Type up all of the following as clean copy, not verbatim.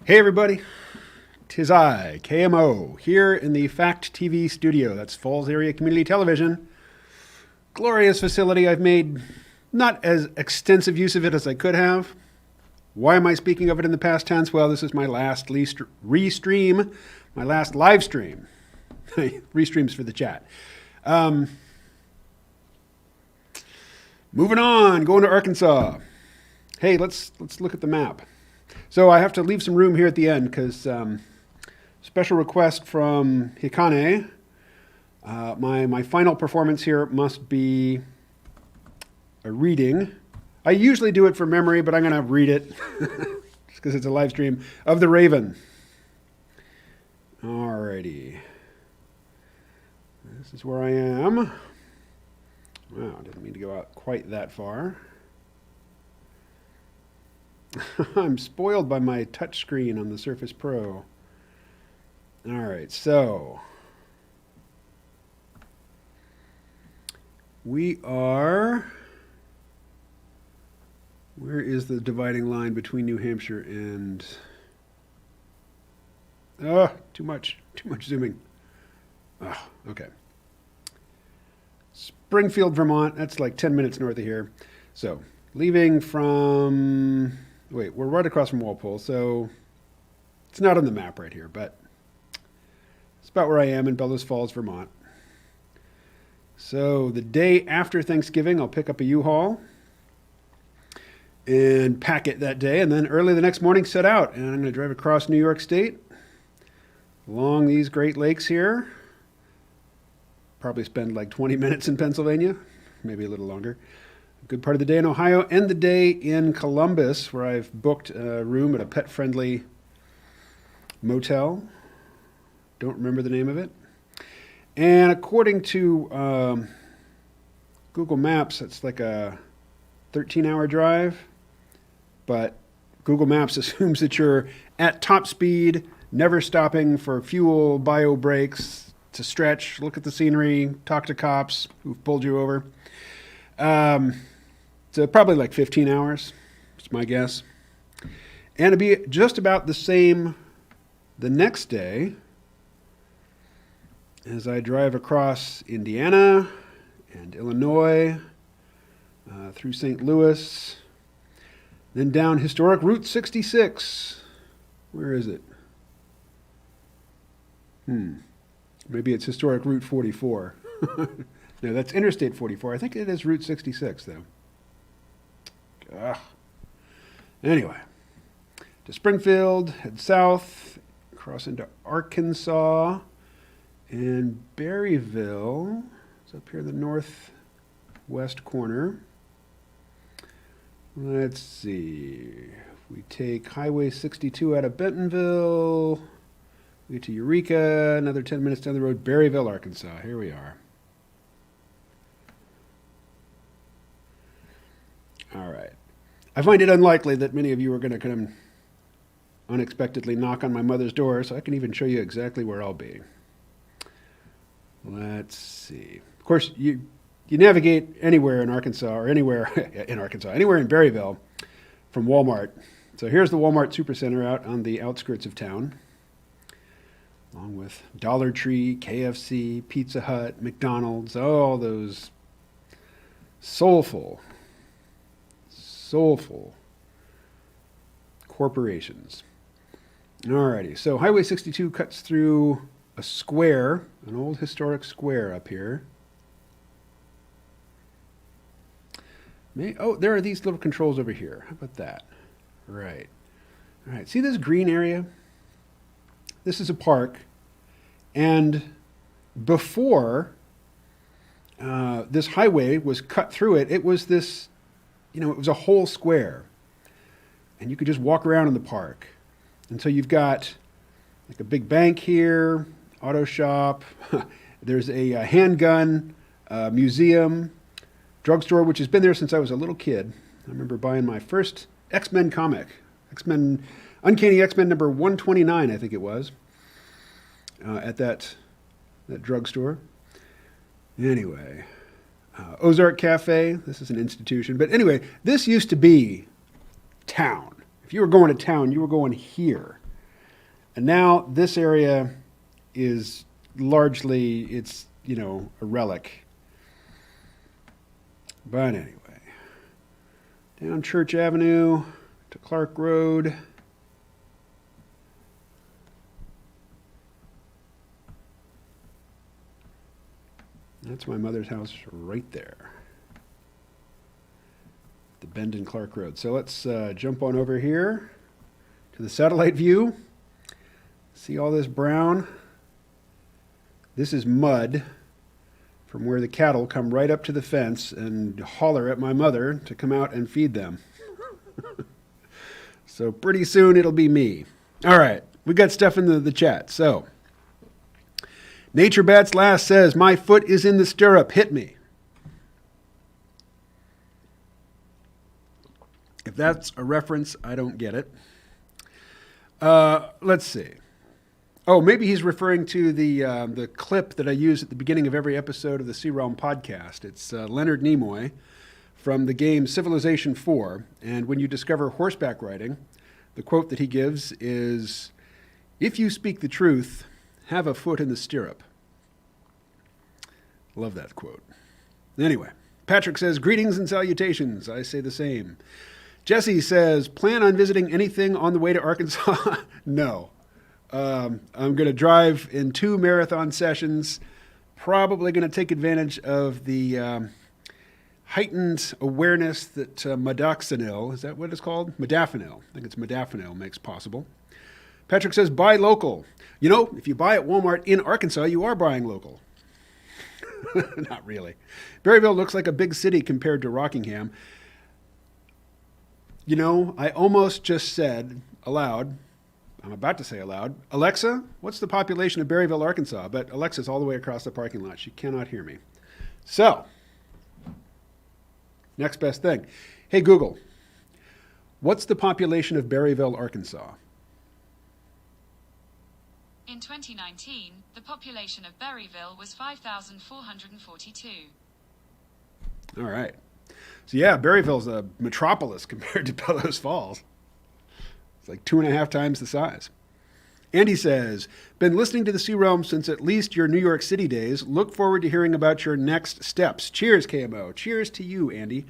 Hey everybody, 'tis I, KMO, here in the Fact TV studio. That's Falls Area Community Television. Glorious facility. I've made not as extensive use of it as I could have. Why am I speaking of it in the past tense? Well, this is my last restream, my last live stream. Restreams for the chat. Moving on, going to Arkansas. Hey, let's look at the map. So I have to leave some room here at the end because special request from Hikane. My final performance here must be a reading. I usually do it for memory, but I'm going to read it just because it's a live stream of The Raven. Alrighty. This is where I am. Wow, didn't mean to go out quite that far. I'm spoiled by my touchscreen on the Surface Pro. All right, so we are, where is the dividing line between New Hampshire and, too much zooming. Oh, okay. Springfield, Vermont, that's like 10 minutes north of here. So leaving from, wait, we're right across from Walpole, so it's not on the map right here, but it's about where I am in Bellows Falls, Vermont. So the day after Thanksgiving, I'll pick up a U-Haul and pack it that day, and then early the next morning set out, and I'm going to drive across New York State along these Great Lakes here. Probably spend like 20 minutes in Pennsylvania, maybe a little longer. A good part of the day in Ohio, and the day in Columbus, where I've booked a room at a pet-friendly motel. Don't remember the name of it. And according to Google Maps, it's like a 13-hour drive, but Google Maps assumes that you're at top speed, never stopping for fuel, bio breaks, to stretch, look at the scenery, talk to cops who've pulled you over. So probably like 15 hours, is my guess. And it'd be just about the same the next day as I drive across Indiana and Illinois, through St. Louis, then down historic Route 66. Where is it? Maybe it's historic Route 44. No, that's Interstate 44. I think it is Route 66, though. Ugh. Anyway, to Springfield, head south, cross into Arkansas, and Berryville. It's up here in the northwest corner. Let's see. If we take Highway 62 out of Bentonville, we get to Eureka, another 10 minutes down the road, Berryville, Arkansas. Here we are. All right. I find it unlikely that many of you are going to come unexpectedly knock on my mother's door, so I can even show you exactly where I'll be. Let's see. Of course, you navigate anywhere in Arkansas, or anywhere anywhere in Berryville from Walmart. So here's the Walmart Supercenter out on the outskirts of town, along with Dollar Tree, KFC, Pizza Hut, McDonald's, all those soulful corporations. Alrighty, so Highway 62 cuts through a square, an old historic square up here. Oh, there are these little controls over here. How about that? Right. All right, see this green area? This is a park, and before this highway was cut through it, it was this, it was a whole square, and you could just walk around in the park. And so you've got like a big bank here, auto shop, there's a handgun museum, drugstore, which has been there since I was a little kid. I remember buying my first X-Men comic, Uncanny X-Men number 129, I think it was, at that drugstore. Anyway, Ozark Cafe, this is an institution. But anyway, this used to be town. If you were going to town, you were going here. And now this area is largely, it's, a relic. But anyway, down Church Avenue to Clark Road. That's my mother's house right there. The bend in Clark Road. So let's jump on over here to the satellite view. See all this brown? This is mud from where the cattle come right up to the fence and holler at my mother to come out and feed them. So pretty soon it'll be me. All right, we got stuff in the chat. So Nature Bats Last says, my foot is in the stirrup, hit me. If that's a reference, I don't get it. Let's see. Oh, maybe he's referring to the clip that I use at the beginning of every episode of the C-Realm podcast. It's Leonard Nimoy from the game Civilization 4. And when you discover horseback riding, the quote that he gives is, if you speak the truth, have a foot in the stirrup. Love that quote. Anyway, Patrick says, greetings and salutations. I say the same. Jesse says, plan on visiting anything on the way to Arkansas? No. I'm going to drive in 2 marathon sessions, probably going to take advantage of the heightened awareness that modafinil, is that what it's called? Modafinil. I think it's modafinil makes possible. Patrick says, buy local. If you buy at Walmart in Arkansas, you are buying local. Not really. Berryville looks like a big city compared to Rockingham. I almost just said aloud, I'm about to say aloud, Alexa, what's the population of Berryville, Arkansas? But Alexa's all the way across the parking lot. She cannot hear me. So, Next best thing. Hey, Google, what's the population of Berryville, Arkansas? In 2019, the population of Berryville was 5,442. All right. So yeah, Berryville's a metropolis compared to Bellows Falls. It's like 2.5 times the size. Andy says, been listening to the Sea Realm since at least your New York City days. Look forward to hearing about your next steps. Cheers, KMO. Cheers to you, Andy.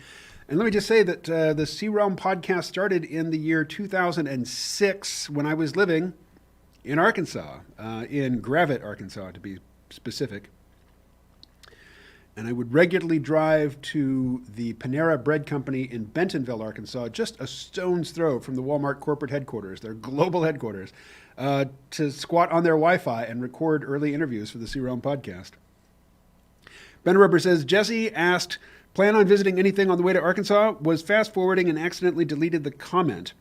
And let me just say that the Sea Realm podcast started in the year 2006 when I was living in Arkansas, in Gravette, Arkansas, to be specific. And I would regularly drive to the Panera Bread Company in Bentonville, Arkansas, just a stone's throw from the Walmart corporate headquarters, their global headquarters, to squat on their Wi-Fi and record early interviews for the Sea Realm podcast. Ben Rubber says, Jesse asked, plan on visiting anything on the way to Arkansas? Was fast forwarding and accidentally deleted the comment.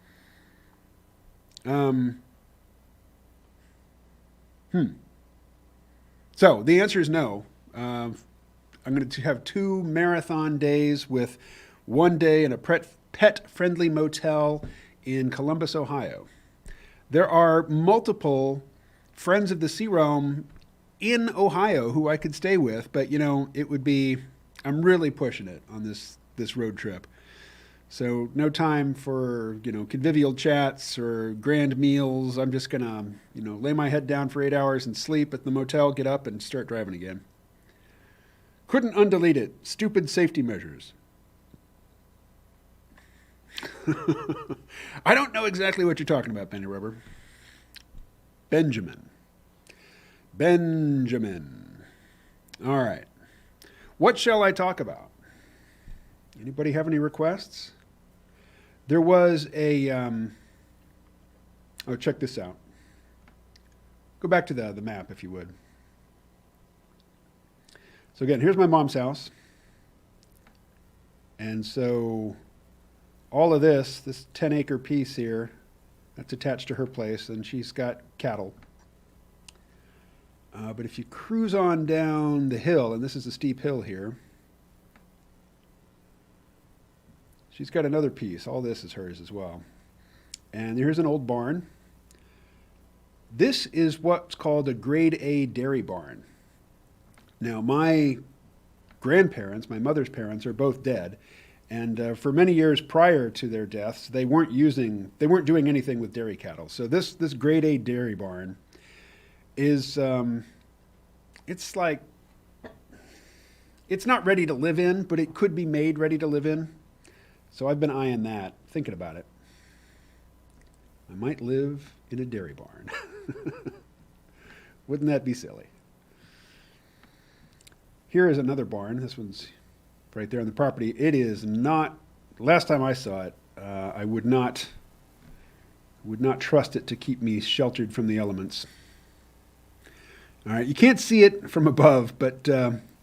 So the answer is no. I'm going to have 2 marathon days with 1 day in a pet-friendly motel in Columbus, Ohio. There are multiple friends of the Sea Realm in Ohio who I could stay with, but, it would be, I'm really pushing it on this road trip. So no time for, convivial chats or grand meals. I'm just going to, lay my head down for 8 hours and sleep at the motel, get up and start driving again. Couldn't undelete it. Stupid safety measures. I don't know exactly what you're talking about, Benny Rubber. Benjamin. All right. What shall I talk about? Anybody have any requests? There was a... check this out. Go back to the map, if you would. So again, here's my mom's house. And so all of this 10-acre piece here, that's attached to her place, and she's got cattle. But if you cruise on down the hill, and this is a steep hill here, she's got another piece. All this is hers as well. And here's an old barn. This is what's called a grade A dairy barn. Now, my grandparents, my mother's parents, are both dead. And for many years prior to their deaths, they weren't doing anything with dairy cattle. So this grade A dairy barn is, it's not ready to live in, but it could be made ready to live in. So I've been eyeing that, thinking about it. I might live in a dairy barn. Wouldn't that be silly? Here is another barn. This one's right there on the property. It is not, last time I saw it, I would not trust it to keep me sheltered from the elements. All right, you can't see it from above, but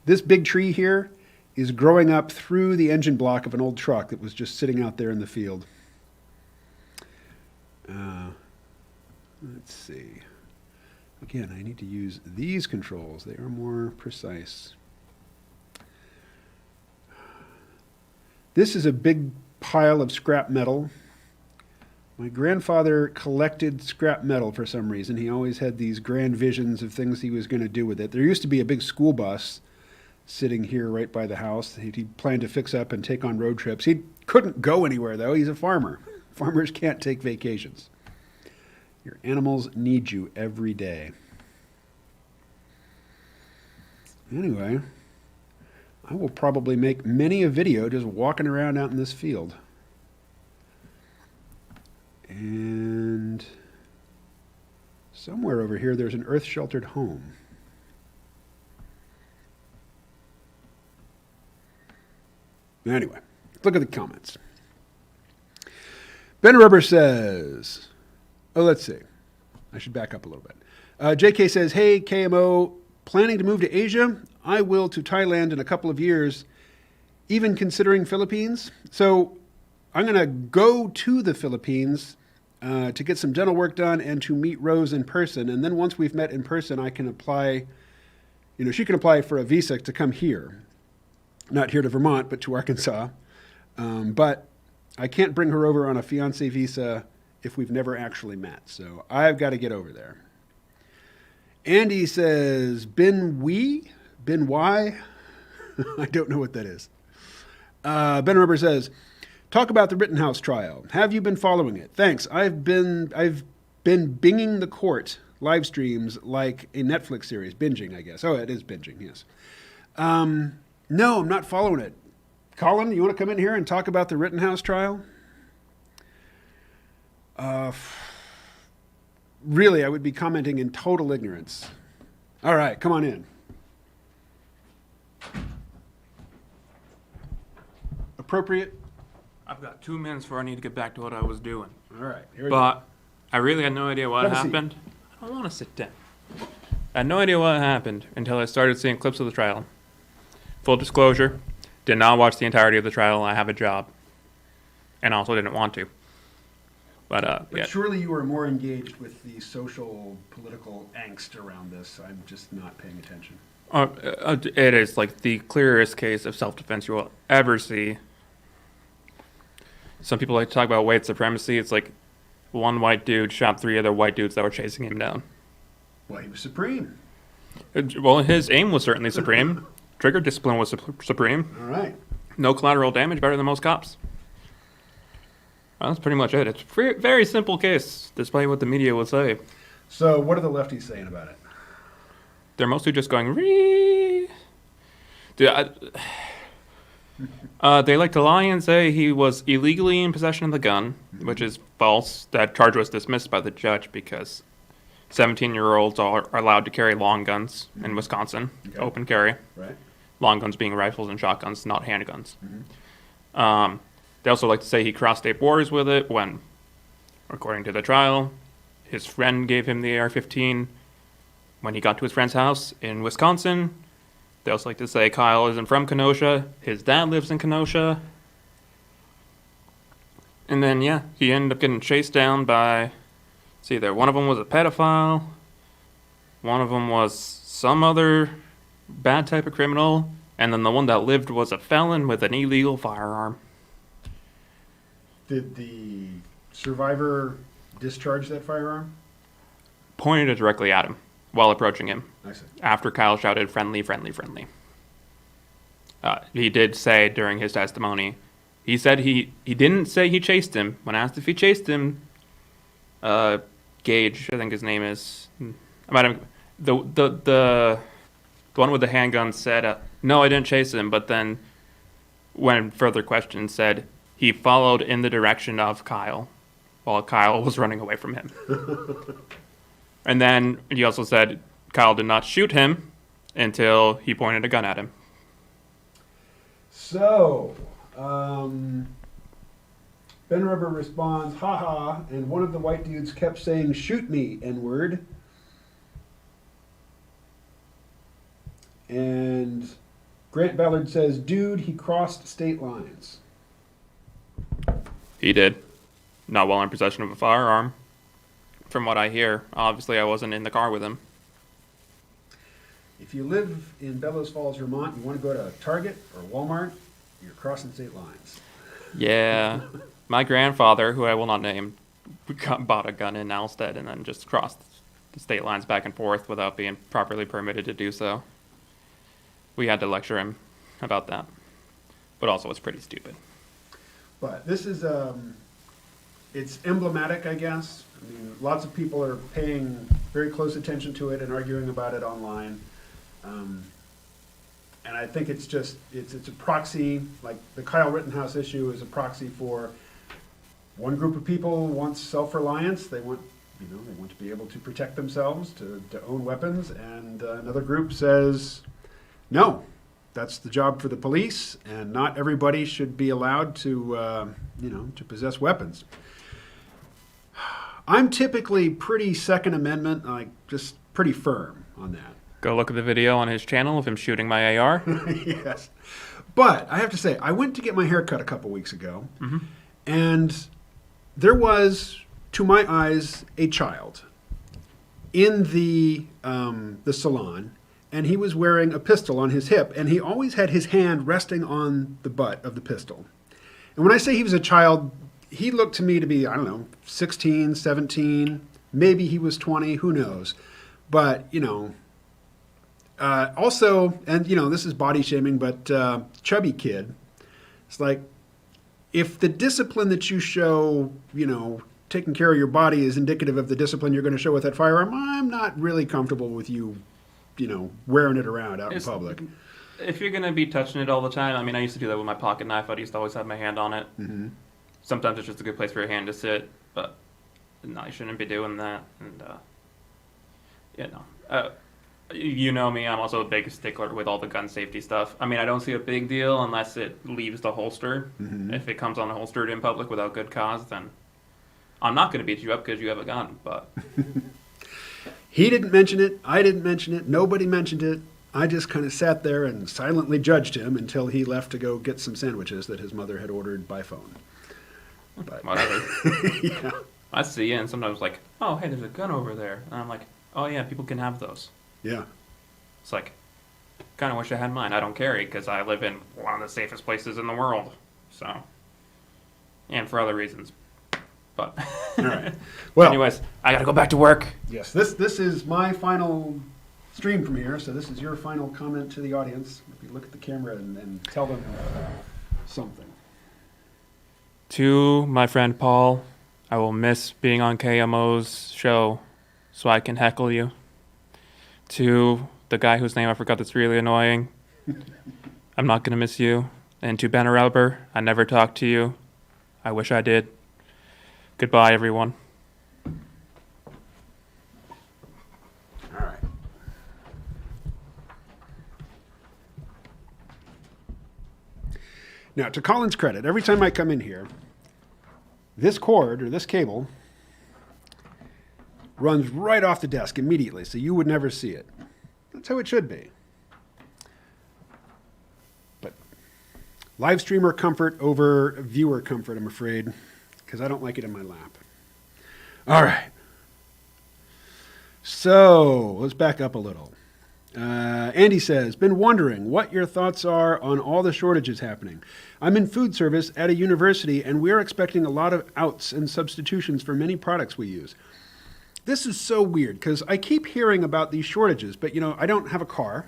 this big tree here is growing up through the engine block of an old truck that was just sitting out there in the field. Let's see. Again, I need to use these controls. They are more precise. This is a big pile of scrap metal. My grandfather collected scrap metal for some reason. He always had these grand visions of things he was going to do with it. There used to be a big school bus sitting here right by the house. He planned to fix up and take on road trips. He couldn't go anywhere, though. He's a farmer. Farmers can't take vacations. Your animals need you every day. Anyway, I will probably make many a video just walking around out in this field. And somewhere over here, there's an earth-sheltered home. Anyway, look at the comments. Ben Rubber says, let's see. I should back up a little bit. JK says, hey, KMO, planning to move to Asia? I will to Thailand in a couple of years, even considering Philippines. So I'm going to go to the Philippines to get some dental work done and to meet Rose in person. And then once we've met in person, I can apply, she can apply for a visa to come here. Not here to Vermont, but to Arkansas. But I can't bring her over on a fiancé visa if we've never actually met. So I've got to get over there. Andy says, Ben Y? I don't know what that is. Ben Rubber says, talk about the Rittenhouse trial. Have you been following it? Thanks. I've been binging the court live streams like a Netflix series. Binging, I guess. Oh, it is binging, yes. No, I'm not following it. Collin, you want to come in here and talk about the Rittenhouse trial? Really, I would be commenting in total ignorance. All right, come on in. Appropriate? I've got 2 minutes before I need to get back to what I was doing. All right, here we go. But I really had no idea what Have a seat. happened. I don't want to sit down. I had no idea what happened until I started seeing clips of the trial. Full disclosure, did not watch the entirety of the trial. I have a job. And also didn't want to. But yeah. Surely you were more engaged with the social, political angst around this. I'm just not paying attention. It is like the clearest case of self-defense you will ever see. Some people like to talk about white supremacy. It's like one white dude shot 3 other white dudes that were chasing him down. Well, he was supreme. Well, his aim was certainly supreme. Trigger discipline was supreme. All right. No collateral damage, better than most cops. Well, that's pretty much it. It's a very simple case, despite what the media would say. So what are the lefties saying about it? They're mostly just going, Ree! Dude, they like to lie and say he was illegally in possession of the gun, which is false. That charge was dismissed by the judge because 17-year-olds are allowed to carry long guns in Wisconsin, open carry. Right. Long guns being rifles and shotguns, not handguns. They also like to say he crossed state borders with it when, according to the trial, his friend gave him the AR-15 when he got to his friend's house in Wisconsin. They also like to say Kyle isn't from Kenosha. His dad lives in Kenosha. And then, yeah, he ended up getting chased down by, let's see there, one of them was a pedophile. One of them was some other bad type of criminal. And then the one that lived was a felon with an illegal firearm. Did the survivor discharge that firearm? Pointed it directly at him while approaching him. I see. After Kyle shouted, friendly, friendly, friendly. He did say during his testimony, he said he didn't say he chased him. When asked if he chased him, Gage, I think his name is, the one with the handgun said, no, I didn't chase him. But then when further questioned, said he followed in the direction of Kyle while Kyle was running away from him. And then he also said Kyle did not shoot him until he pointed a gun at him. So, Ben Rubber responds, haha, and one of the white dudes kept saying, shoot me, N-word. And Grant Ballard says, dude, he crossed state lines. He did. Not while in possession of a firearm. From what I hear, obviously I wasn't in the car with him. If you live in Bellows Falls, Vermont, you want to go to Target or Walmart, you're crossing state lines. Yeah. My grandfather, who I will not name, bought a gun in Alstead and then just crossed the state lines back and forth without being properly permitted to do so. We had to lecture him about that. But also it's pretty stupid. But this is, it's emblematic, I guess. I mean, lots of people are paying very close attention to it and arguing about it online. And I think it's just, it's a proxy, like the Kyle Rittenhouse issue is a proxy for one group of people wants self-reliance. They want, they want to be able to protect themselves, to own weapons. And another group says, no, that's the job for the police, and not everybody should be allowed to, to possess weapons. I'm typically pretty Second Amendment, like just pretty firm on that. Go look at the video on his channel of him shooting my AR. Yes. But I have to say, I went to get my hair cut a couple weeks ago, and there was, to my eyes, a child in the salon, and he was wearing a pistol on his hip, and he always had his hand resting on the butt of the pistol. And when I say he was a child, he looked to me to be, I don't know, 16, 17, maybe he was 20, who knows. But, also, and, this is body shaming, but chubby kid. It's like, if the discipline that you show, taking care of your body is indicative of the discipline you're going to show with that firearm, I'm not really comfortable with you, wearing it around out in public. If you're going to be touching it all the time, I mean, I used to do that with my pocket knife. I used to always have my hand on it. Mm-hmm. Sometimes it's just a good place for your hand to sit, but no, you shouldn't be doing that. And, you know me, I'm also a big stickler with all the gun safety stuff. I mean, I don't see a big deal unless it leaves the holster. Mm-hmm. If it comes unholstered in public without good cause, then I'm not going to beat you up because you have a gun. But he didn't mention it. I didn't mention it. Nobody mentioned it. I just kind of sat there and silently judged him until he left to go get some sandwiches that his mother had ordered by phone. But whatever. Yeah. I see it, and sometimes like, oh, hey, there's a gun over there. And I'm like, oh, yeah, people can have those. Yeah. It's like, kind of wish I had mine. I don't carry because I live in one of the safest places in the world. So, and for other reasons. But, all right. Well, anyways, I got to go back to work. Yes, this is my final stream from here, so this is your final comment to the audience. If you look at the camera and tell them something. To my friend Paul, I will miss being on KMO's show so I can heckle you. To the guy whose name I forgot that's really annoying, I'm not going to miss you. And to Ben Elber, I never talked to you. I wish I did. Goodbye, everyone. All right. Now, to Collin's credit, every time I come in here, this cord or this cable runs right off the desk immediately, so you would never see it. That's how it should be. But live streamer comfort over viewer comfort, I'm afraid, because I don't like it in my lap. All right. So let's back up a little. Andy says, been wondering what your thoughts are on all the shortages happening. I'm in food service at a university, and we're expecting a lot of outs and substitutions for many products we use. This is so weird because I keep hearing about these shortages, but I don't have a car.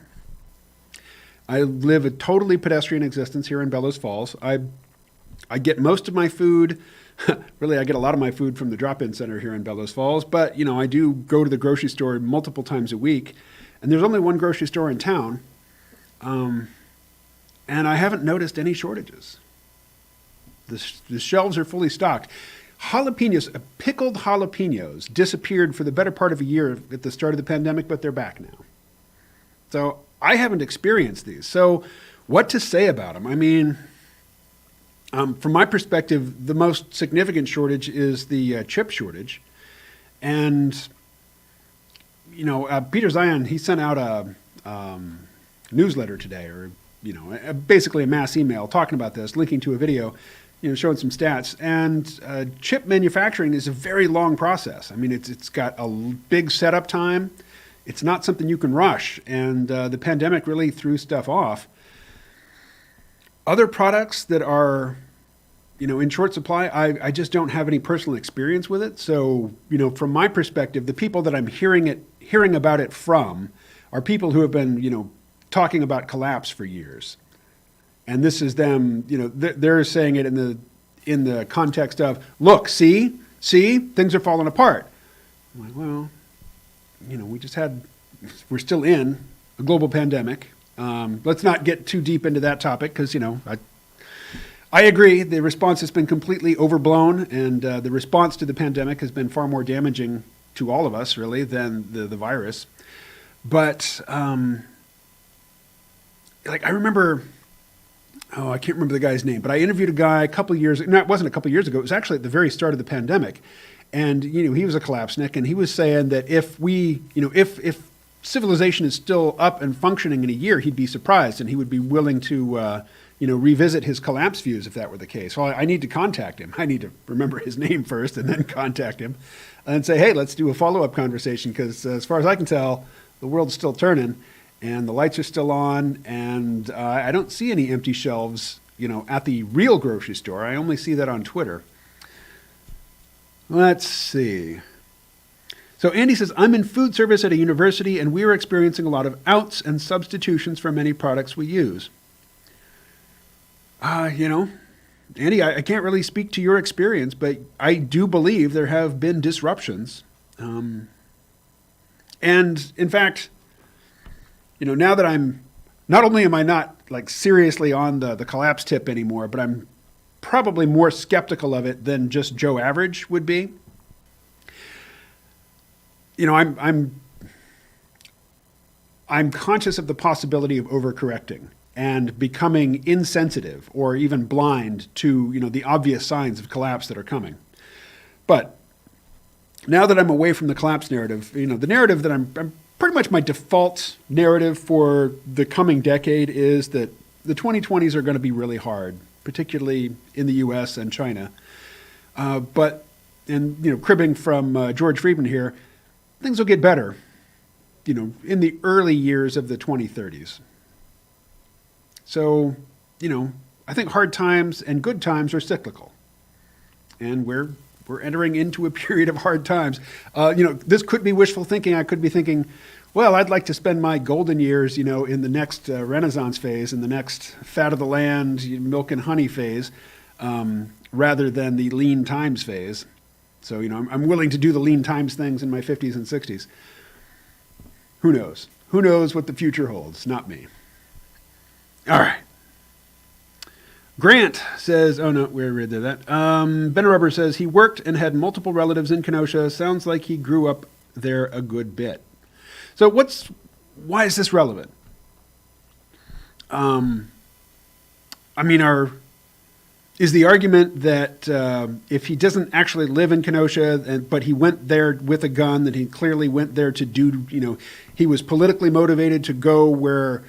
I live a totally pedestrian existence here in Bellows Falls. I get most of my food, really I get a lot of my food from the drop-in center here in Bellows Falls, but I do go to the grocery store multiple times a week, and there's only one grocery store in town, and I haven't noticed any shortages. The shelves are fully stocked. Jalapenos, pickled jalapenos, disappeared for the better part of a year at the start of the pandemic, but they're back now. So I haven't experienced these. So what to say about them? I mean, from my perspective, the most significant shortage is the chip shortage. And, Peter Zion, he sent out a newsletter today, or, basically a mass email talking about this, linking to a video, showing some stats. And chip manufacturing is a very long process. I mean, it's got a big setup time. It's not something you can rush. And the pandemic really threw stuff off. Other products that are, in short supply, I just don't have any personal experience with it. So, from my perspective, the people that I'm hearing about it from are people who have been, talking about collapse for years. And this is them, they're saying it in the context of, look, see, things are falling apart. I'm like, well, we're still in a global pandemic. Let's not get too deep into that topic because, I agree. The response has been completely overblown, and the response to the pandemic has been far more damaging to all of us, really, than the virus. But, I remember... I can't remember the guy's name, but I interviewed a guy a couple of years. No, it wasn't a couple of years ago. It was actually at the very start of the pandemic, and he was a collapsnik, and he was saying that if civilization is still up and functioning in a year, he'd be surprised, and he would be willing to revisit his collapse views if that were the case. Well, I need to contact him. I need to remember his name first, and then contact him, and say, hey, let's do a follow-up conversation because as far as I can tell, the world's still turning. And the lights are still on, and I don't see any empty shelves, at the real grocery store. I only see that on Twitter. Let's see. So Andy says, I'm in food service at a university, and we are experiencing a lot of outs and substitutions for many products we use. Andy, I can't really speak to your experience, but I do believe there have been disruptions. And in fact, now that not only am I not like seriously on the collapse tip anymore, but I'm probably more skeptical of it than just Joe Average would be. I'm conscious of the possibility of overcorrecting and becoming insensitive or even blind to, the obvious signs of collapse that are coming. But now that I'm away from the collapse narrative, the narrative that I'm pretty much my default narrative for the coming decade is that the 2020s are going to be really hard, particularly in the U.S. and China. Cribbing from George Friedman here, things will get better, in the early years of the 2030s. So, I think hard times and good times are cyclical. And we're entering into a period of hard times. This could be wishful thinking. I could be thinking, well, I'd like to spend my golden years, in the next Renaissance phase, in the next fat of the land, milk and honey phase, rather than the lean times phase. So, I'm willing to do the lean times things in my 50s and 60s. Who knows? Who knows what the future holds? Not me. All right. Grant says, oh no, we already did that. Ben Rubber says he worked and had multiple relatives in Kenosha. Sounds like he grew up there a good bit. So why is this relevant? Is the argument that if he doesn't actually live in Kenosha, but he went there with a gun, that he clearly went there to do, he was politically motivated to go where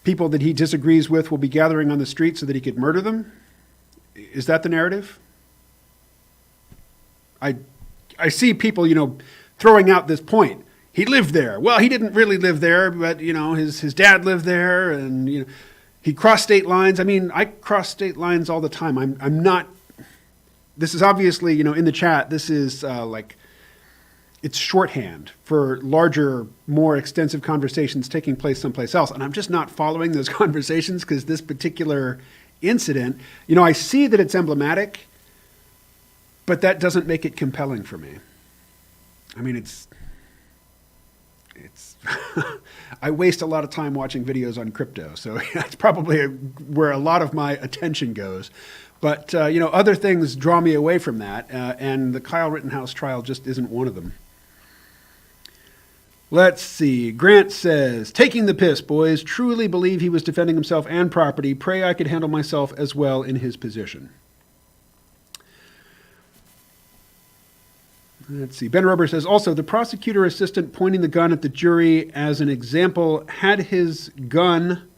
people that he disagrees with will be gathering on the street so that he could murder them? Is that the narrative? I see people, throwing out this point. He lived there. Well, he didn't really live there, but, his dad lived there, and, he crossed state lines. I mean, I cross state lines all the time. I'm not, this is obviously, in the chat, this is it's shorthand for larger, more extensive conversations taking place someplace else. And I'm just not following those conversations because this particular incident, I see that it's emblematic, but that doesn't make it compelling for me. I mean, it's I waste a lot of time watching videos on crypto, so that's probably where a lot of my attention goes. But, other things draw me away from that, and the Kyle Rittenhouse trial just isn't one of them. Let's see. Grant says, taking the piss, boys. Truly believe he was defending himself and property. Pray I could handle myself as well in his position. Let's see. Ben Rubber says, also, the prosecutor assistant pointing the gun at the jury as an example had his gun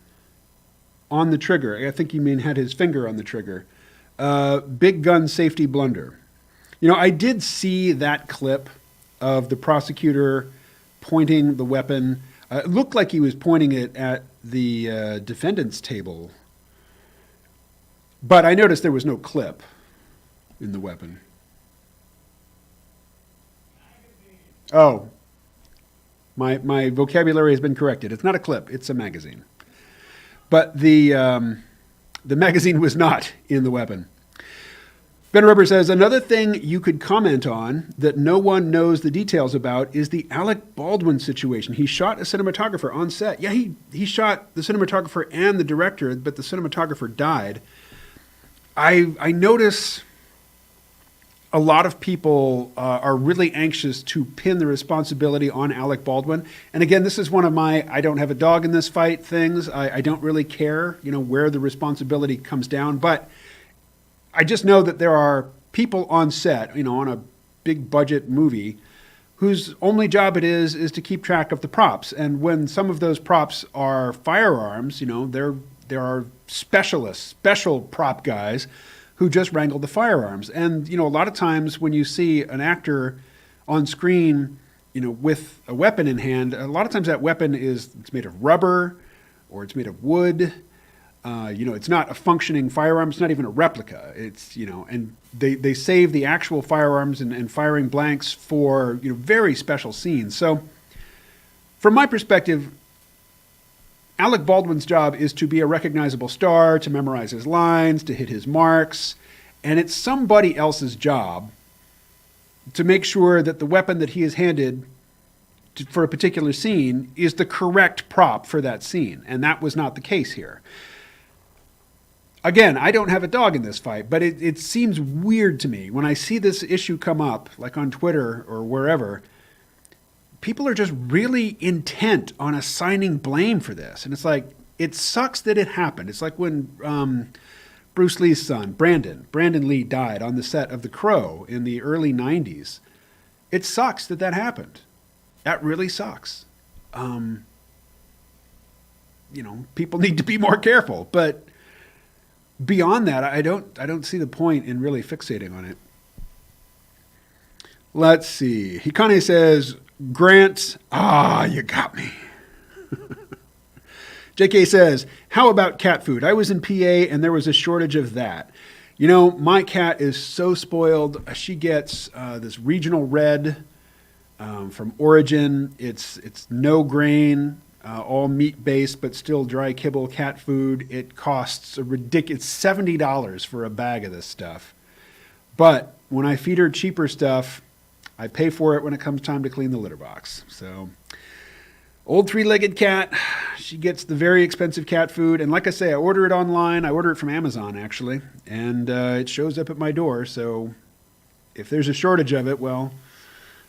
on the trigger. I think you mean had his finger on the trigger. Big gun safety blunder. I did see that clip of the prosecutor pointing the weapon. It looked like he was pointing it at the defendant's table. But I noticed there was no clip in the weapon. Oh, my vocabulary has been corrected. It's not a clip, it's a magazine. But the magazine was not in the weapon. Ben Rubber says, another thing you could comment on that no one knows the details about is the Alec Baldwin situation. He shot a cinematographer on set. Yeah, he shot the cinematographer and the director, but the cinematographer died. I notice a lot of people are really anxious to pin the responsibility on Alec Baldwin. And again, this is one of my I don't have a dog in this fight things. I don't really care, where the responsibility comes down. But I just know that there are people on set, on a big budget movie, whose only job it is to keep track of the props. And when some of those props are firearms, there are special prop guys who just wrangle the firearms. And, a lot of times when you see an actor on screen, with a weapon in hand, a lot of times that weapon it's made of rubber or it's made of wood. It's not a functioning firearm. It's not even a replica. It's, and they save the actual firearms and firing blanks for, very special scenes. So from my perspective, Alec Baldwin's job is to be a recognizable star, to memorize his lines, to hit his marks. And it's somebody else's job to make sure that the weapon that he is handed for a particular scene is the correct prop for that scene. And that was not the case here. Again, I don't have a dog in this fight, but it seems weird to me when I see this issue come up, like on Twitter or wherever. People are just really intent on assigning blame for this. And it's like, it sucks that it happened. It's like when Bruce Lee's son, Brandon Lee, died on the set of The Crow in the early 90s. It sucks that happened. That really sucks. People need to be more careful. But beyond that, I don't see the point in really fixating on it. Let's see. Hikane says, Grant, you got me. JK says, how about cat food? I was in PA and there was a shortage of that. My cat is so spoiled. She gets this regional red from Origin. It's no grain, all meat-based, but still dry kibble cat food. It costs a ridiculous $70 for a bag of this stuff. But when I feed her cheaper stuff, I pay for it when it comes time to clean the litter box. So, old three-legged cat, she gets the very expensive cat food. And like I say, I order it online. I order it from Amazon, actually. And it shows up at my door. So if there's a shortage of it, well,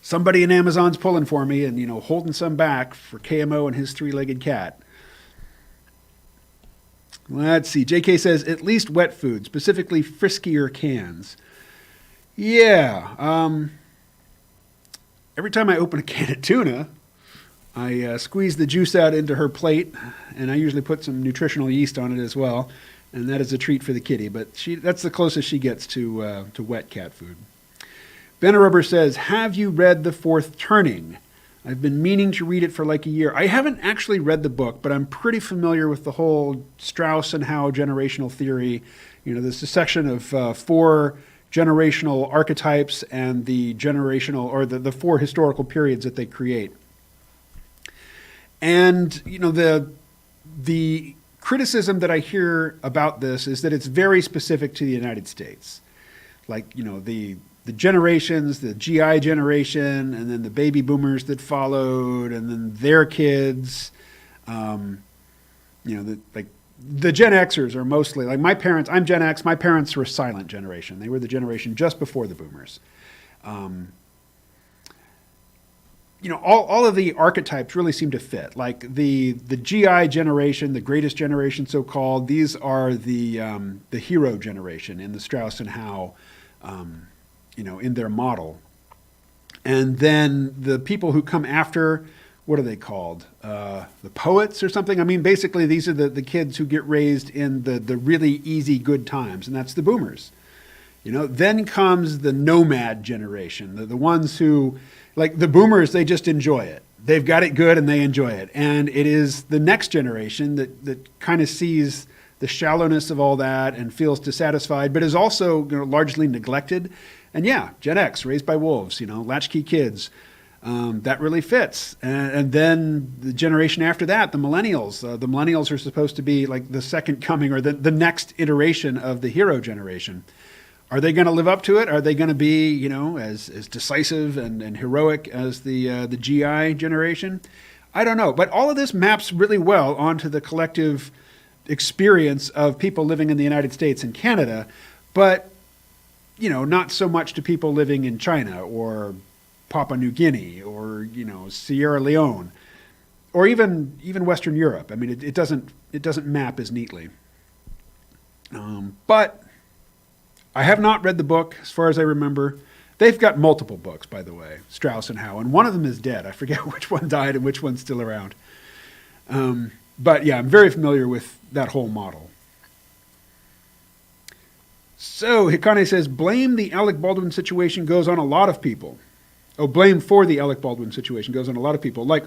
somebody in Amazon's pulling for me and, holding some back for KMO and his three-legged cat. Let's see. JK says, at least wet food, specifically friskier cans. Yeah. Every time I open a can of tuna, I squeeze the juice out into her plate, and I usually put some nutritional yeast on it as well, and that is a treat for the kitty. But that's the closest she gets to wet cat food. Benarubber says, have you read The Fourth Turning? I've been meaning to read it for like a year. I haven't actually read the book, but I'm pretty familiar with the whole Strauss and Howe generational theory. There's a section of 4 generational archetypes and the generational, or the 4 historical periods that they create. And, the criticism that I hear about this is that it's very specific to the United States. Like, the generations, the GI generation, and then the baby boomers that followed, and then their kids, the Gen Xers are mostly, like my parents, I'm Gen X, my parents were a silent generation. They were the generation just before the boomers. All of the archetypes really seem to fit. Like the GI generation, the greatest generation so-called, these are the hero generation in the Strauss and Howe, in their model. And then the people who come after, what are they called? The poets or something? I mean, basically, these are the kids who get raised in the really easy good times, and that's the boomers. Then comes the nomad generation, the ones who, like the boomers, they just enjoy it. They've got it good and they enjoy it. And it is the next generation that kind of sees the shallowness of all that and feels dissatisfied, but is also largely neglected. And yeah, Gen X, raised by wolves, latchkey kids. That really fits. And then the generation after that, the millennials. The millennials are supposed to be like the second coming or the next iteration of the hero generation. Are they going to live up to it? Are they going to be, as decisive and heroic as the GI generation? I don't know. But all of this maps really well onto the collective experience of people living in the United States and Canada, but, not so much to people living in China or Papua New Guinea or, Sierra Leone or even Western Europe. I mean, it doesn't map as neatly. But I have not read the book as far as I remember. They've got multiple books, by the way, Strauss and Howe, and one of them is dead. I forget which one died and which one's still around. But yeah, I'm very familiar with that whole model. So Hikane says, blame the Alec Baldwin situation goes on a lot of people. Oh, blame for the Alec Baldwin situation goes on a lot of people. Like,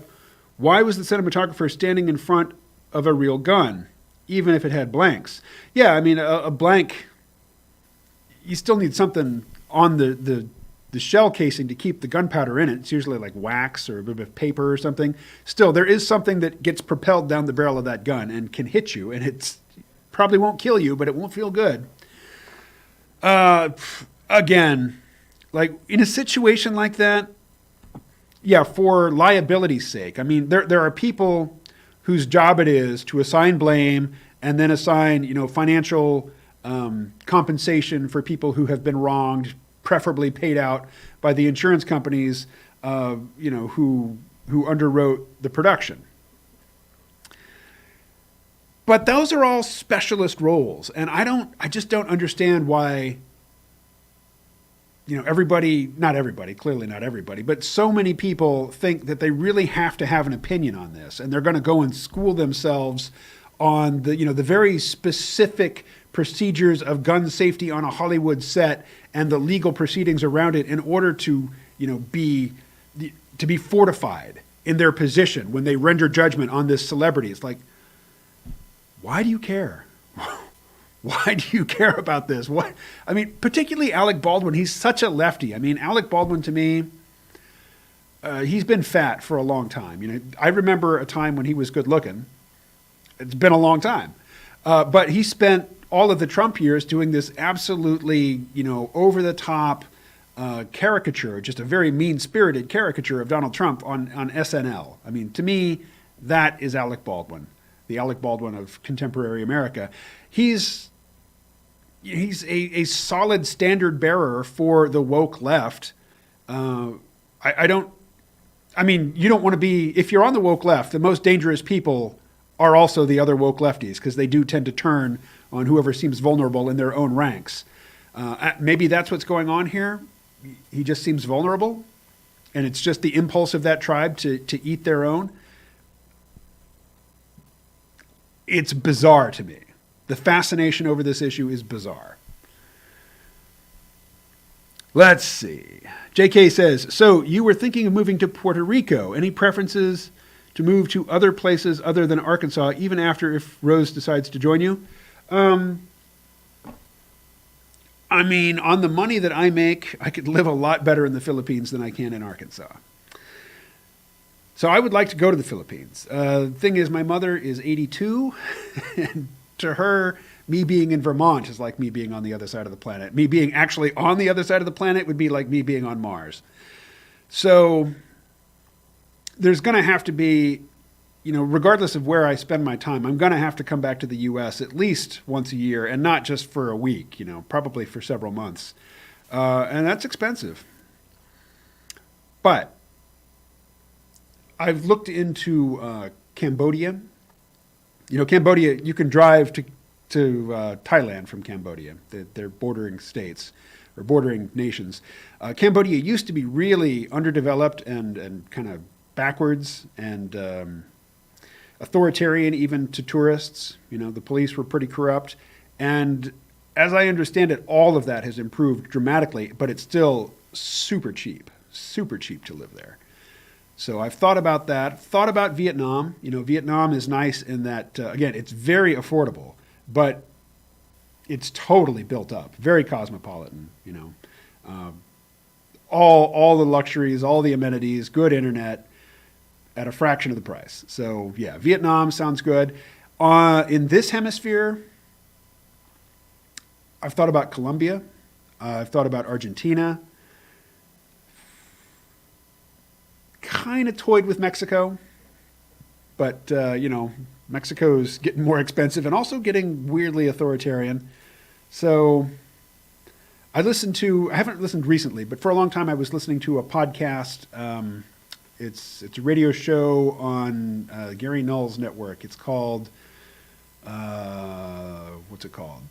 why was the cinematographer standing in front of a real gun? even if it had blanks. Yeah, I mean, a blank, you still need something on the shell casing to keep the gunpowder in it. It's usually like wax or a bit of paper or something. Still, there is something that gets propelled down the barrel of that gun and can hit you, and it's probably won't kill you, but it won't feel good. Again, like in a situation like that, yeah, for liability's sake. I mean, there are people whose job it is to assign blame and then assign, financial compensation for people who have been wronged, preferably paid out by the insurance companies, who underwrote the production. But those are all specialist roles, and I just don't understand why, not everybody, but so many people think that they really have to have an opinion on this, and they're going to go and school themselves on the very specific procedures of gun safety on a Hollywood set and the legal proceedings around it in order to, be fortified in their position when they render judgment on this celebrity. It's like, why do you care? Why do you care about this? Particularly Alec Baldwin. He's such a lefty. I mean, Alec Baldwin to me, he's been fat for a long time. I remember a time when he was good looking. It's been a long time. But he spent all of the Trump years doing this absolutely, over the top caricature, just a very mean-spirited caricature of Donald Trump on SNL. I mean, to me, that is Alec Baldwin, the Alec Baldwin of contemporary America. He's a solid standard bearer for the woke left. You don't want to be, if you're on the woke left, the most dangerous people are also the other woke lefties, because they do tend to turn on whoever seems vulnerable in their own ranks. Maybe that's what's going on here. He just seems vulnerable, and it's just the impulse of that tribe to eat their own. It's bizarre to me. The fascination over this issue is bizarre. Let's see. JK says, so you were thinking of moving to Puerto Rico. Any preferences to move to other places other than Arkansas, even after if Rose decides to join you? On the money that I make, I could live a lot better in the Philippines than I can in Arkansas. So I would like to go to the Philippines. The thing is, my mother is 82, and to her, me being in Vermont is like me being on the other side of the planet. Me being actually on the other side of the planet would be like me being on Mars. So there's going to have to be, regardless of where I spend my time, I'm going to have to come back to the U.S. at least once a year, and not just for a week, probably for several months. And that's expensive. But I've looked into Cambodia. Cambodia, you can drive to Thailand from Cambodia. They're bordering states or bordering nations. Cambodia used to be really underdeveloped and kind of backwards and authoritarian even to tourists. The police were pretty corrupt. And as I understand it, all of that has improved dramatically, but it's still super cheap to live there. So I've thought about that, thought about Vietnam. Vietnam is nice in that, again, it's very affordable, but it's totally built up, very cosmopolitan, all the luxuries, all the amenities, good internet at a fraction of the price. So yeah, Vietnam sounds good. In this hemisphere, I've thought about Colombia. I've thought about Argentina. Kind of toyed with Mexico, but Mexico's getting more expensive and also getting weirdly authoritarian. So I haven't listened recently, but for a long time I was listening to a podcast. It's a radio show on Gary Null's network. It's called, what's it called?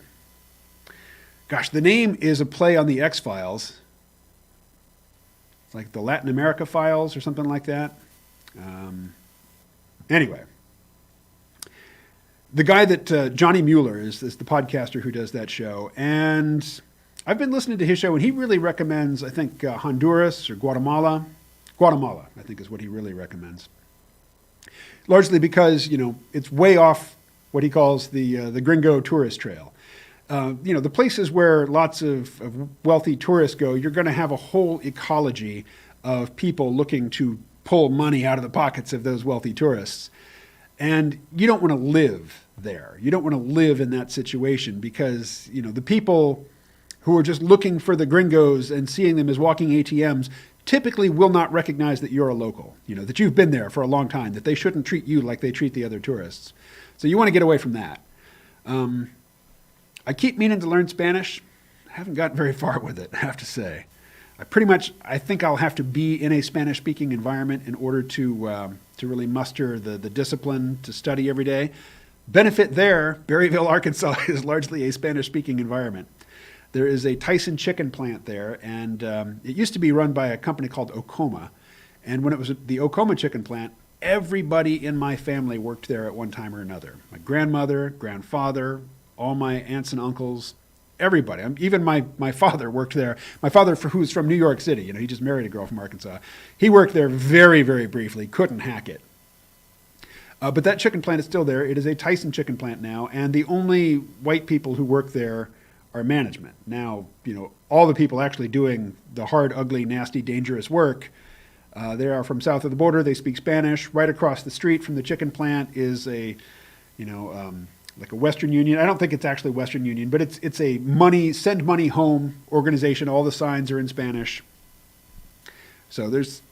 Gosh, the name is a play on the X-Files. It's like the Latin America Files or something like that. Anyway, the guy that Johnny Mueller is the podcaster who does that show. And I've been listening to his show, and he really recommends, I think, Honduras or Guatemala. Guatemala, I think, is what he really recommends. Largely because, it's way off what he calls the Gringo Tourist Trail. The places where lots of wealthy tourists go, you're going to have a whole ecology of people looking to pull money out of the pockets of those wealthy tourists. And you don't want to live there. You don't want to live in that situation because, the people who are just looking for the gringos and seeing them as walking ATMs typically will not recognize that you're a local, that you've been there for a long time, that they shouldn't treat you like they treat the other tourists. So you want to get away from that. I keep meaning to learn Spanish. I haven't gotten very far with it, I have to say. I think I'll have to be in a Spanish-speaking environment in order to really muster the discipline to study every day. Benefit there, Berryville, Arkansas is largely a Spanish-speaking environment. There is a Tyson chicken plant there, and it used to be run by a company called Okoma. And when it was the Okoma chicken plant, everybody in my family worked there at one time or another. My grandmother, grandfather, all my aunts and uncles, everybody. Even my father worked there. My father, who's from New York City, he just married a girl from Arkansas. He worked there very, very briefly, couldn't hack it. But that chicken plant is still there. It is a Tyson chicken plant now, and the only white people who work there are management. Now, all the people actually doing the hard, ugly, nasty, dangerous work, they are from south of the border. They speak Spanish. Right across the street from the chicken plant is a, like a Western Union. I don't think it's actually Western Union, but it's a send money home organization. All the signs are in Spanish. So there's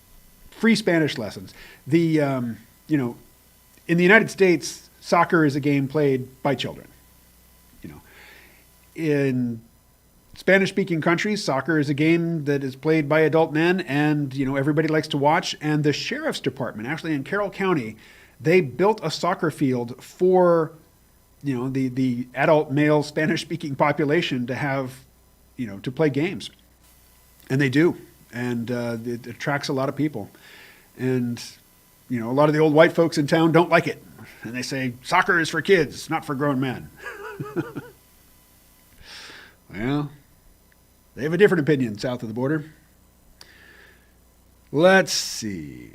free Spanish lessons. In the United States, soccer is a game played by children. In Spanish-speaking countries, soccer is a game that is played by adult men, and everybody likes to watch. And the sheriff's department, actually in Carroll County, they built a soccer field for the adult male Spanish-speaking population to have to play games, and they do, and it attracts a lot of people. And a lot of the old white folks in town don't like it, and they say soccer is for kids, not for grown men. Well, they have a different opinion south of the border. Let's see.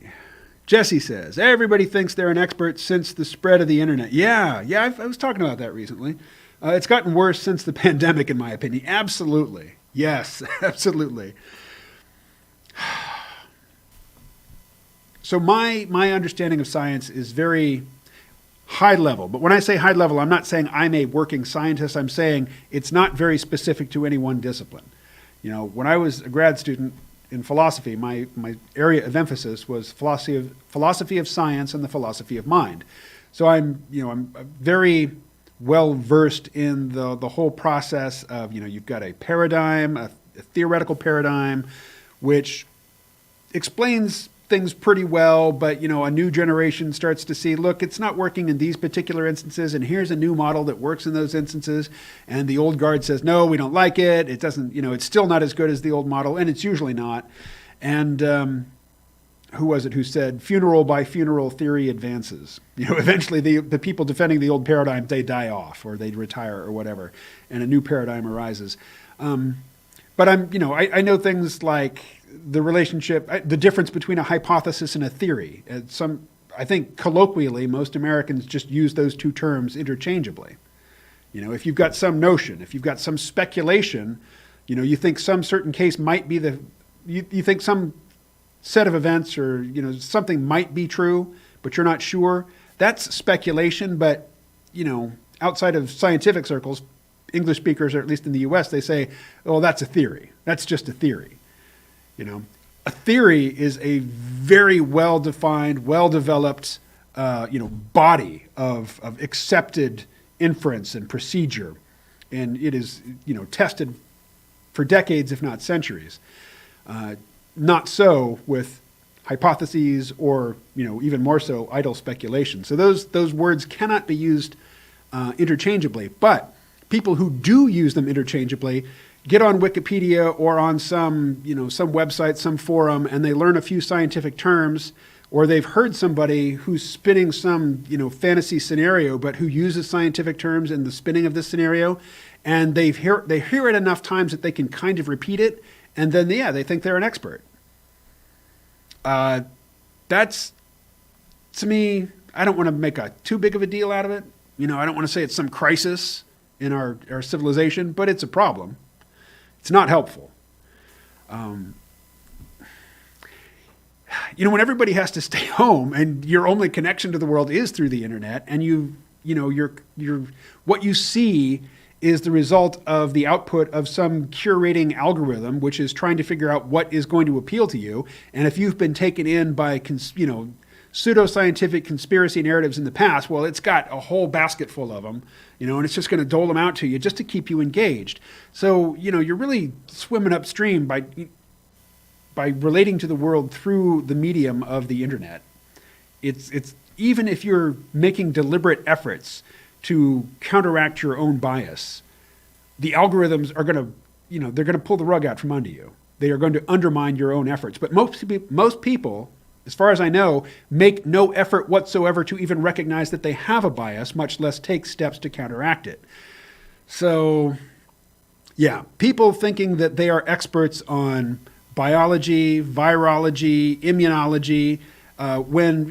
Jesse says, everybody thinks they're an expert since the spread of the internet. Yeah, I was talking about that recently. It's gotten worse since the pandemic, in my opinion. Absolutely. Yes, absolutely. So my understanding of science is very high level. But when I say high level, I'm not saying I'm a working scientist. I'm saying it's not very specific to any one discipline. When I was a grad student in philosophy, my area of emphasis was philosophy of science and the philosophy of mind. So I'm very well versed in the whole process of, you've got a paradigm, a theoretical paradigm, which explains things pretty well, but a new generation starts to see, look, it's not working in these particular instances, and here's a new model that works in those instances, and the old guard says, no, we don't like it, it doesn't, it's still not as good as the old model, and it's usually not. And who was it who said, funeral by funeral theory advances? Eventually the people defending the old paradigm, they die off, or they retire, or whatever, and a new paradigm arises. But I know things like the relationship, the difference between a hypothesis and a theory. I think colloquially, most Americans just use those two terms interchangeably. If you've got some notion, if you've got some speculation, you think some certain case might be you think some set of events or, something might be true, but you're not sure. That's speculation, but, outside of scientific circles, English speakers, or at least in the U.S., they say, oh, that's a theory. That's just a theory. A theory is a very well-defined, well-developed, body of accepted inference and procedure. And it is, tested for decades, if not centuries. Not so with hypotheses or, even more so, idle speculation. So those words cannot be used interchangeably. But people who do use them interchangeably get on Wikipedia or on some website, some forum, and they learn a few scientific terms, or they've heard somebody who's spinning some, fantasy scenario, but who uses scientific terms in the spinning of this scenario, and they hear it enough times that they can kind of repeat it, and then, they think they're an expert. That's, to me, I don't want to make too big of a deal out of it. I don't want to say it's some crisis in our civilization, but it's a problem. It's not helpful. When everybody has to stay home and your only connection to the world is through the internet, and what you see is the result of the output of some curating algorithm, which is trying to figure out what is going to appeal to you. And if you've been taken in by, pseudoscientific conspiracy narratives in the past, well, it's got a whole basket full of them, and it's just going to dole them out to you just to keep you engaged. So, you're really swimming upstream by relating to the world through the medium of the internet. It's even if you're making deliberate efforts to counteract your own bias, the algorithms are going to, they're going to pull the rug out from under you. They are going to undermine your own efforts. But most people, as far as I know, make no effort whatsoever to even recognize that they have a bias, much less take steps to counteract it. So, yeah, people thinking that they are experts on biology, virology, immunology, when,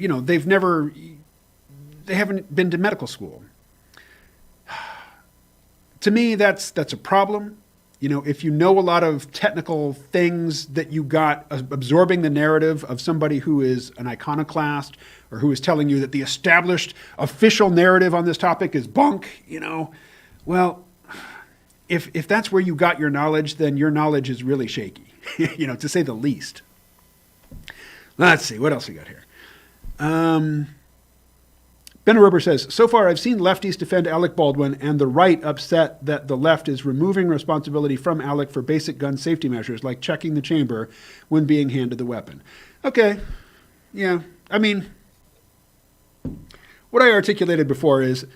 they haven't been to medical school. To me, that's a problem. If you know a lot of technical things that you got absorbing the narrative of somebody who is an iconoclast or who is telling you that the established official narrative on this topic is bunk, well, if that's where you got your knowledge, then your knowledge is really shaky, to say the least. Let's see, what else we got here? Ben Rober says, so far I've seen lefties defend Alec Baldwin and the right upset that the left is removing responsibility from Alec for basic gun safety measures like checking the chamber when being handed the weapon. Okay, yeah, I mean, what I articulated before is